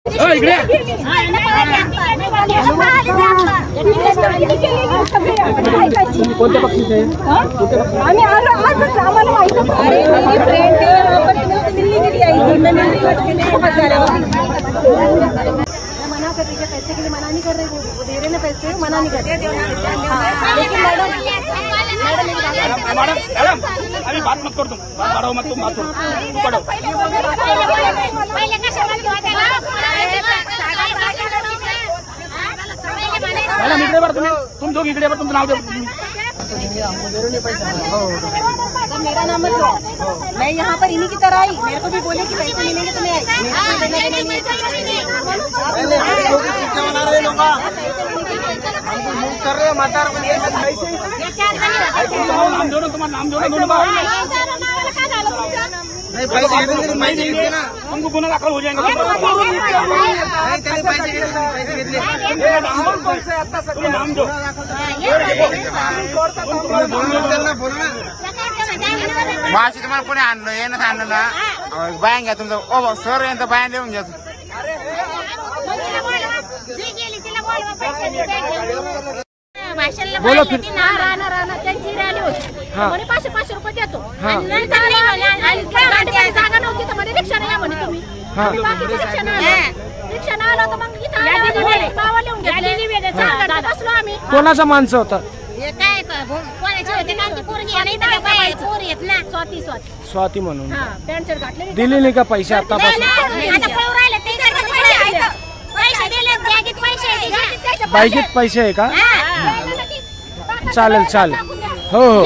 इकडे कोणत्या पक्षीचे आम्ही आलो आजच आम्हाला माहिती अरे मेरी फ्रेंड है पर मैं दिल्ली के लिए आई थी मैं दिल्ली के लिए बहुत जा रहा हूं मना कर रही है पैसे के लिए मना नहीं कर रहे वो दे रहे ना पैसे मना नहीं कर रहे लेकिन मैडम अभी बात मत कर तुम बढ़ाओ मत तुम बात करो पहले कशाला मैडम इकडे बर तुम दोघ इकडे बर तुमचं नाव द्या मेरा नाम मत लो मैं यहाँ पर इन्हीं की तरह आई मेरे को भी बोले कि पैसे मिलेंगे तो मैं आई कर रहे हो माता नाम जोड़ो तुम्हारा नाम जोड़ो नहीं पैसे घेतले ना तुमको गुन्हा दाखल हो जाएगा नाही त्याने पैसे घेतले तुम्ही नाम जो बोला ना माशी तुम्हाला कोणी आणलं येणं आणलं ना बाया घ्या तुमचं ओ सर यांचं बाया देऊन घ्या बोला राहणार त्यांची रॅली होती म्हणे 500 रुपये देतो जागा नव्हती तर म्हणे रिक्षा नाही म्हणे तुम्ही रिक्षा आलो तर मग इथं बसलो आम्ही कोणाचा माणसं होता काय कोणाची होते का पोरी येत ना स्वाती स्वाती म्हणून पॅन्ट शर्ट घातले दिले नाही का पैसे आतापासून पैसे दिले पैसे बाईकीत पैसे आहे का चालेल चालेल हो हो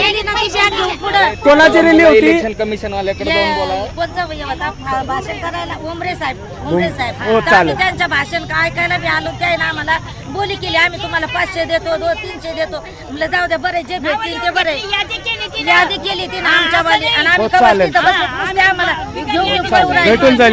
कोणाची रिली होती इलेक्शन कमिशन वाल्याकडे जाऊन बोला भाषण करायला उमरे साहेब हो, चालेल. त्यांचं भाषण ऐकायला बी आलो त्याला आम्हाला बोली केली आम्ही तुम्हाला 500 देतो 300 देतो म्हणलं जाऊ द्या बरे जे भेटतील ते बरे यादी केली तिने आमच्या वाली आणि हो, आम्ही चालेल. आम्हाला घेऊन भेटून जाईल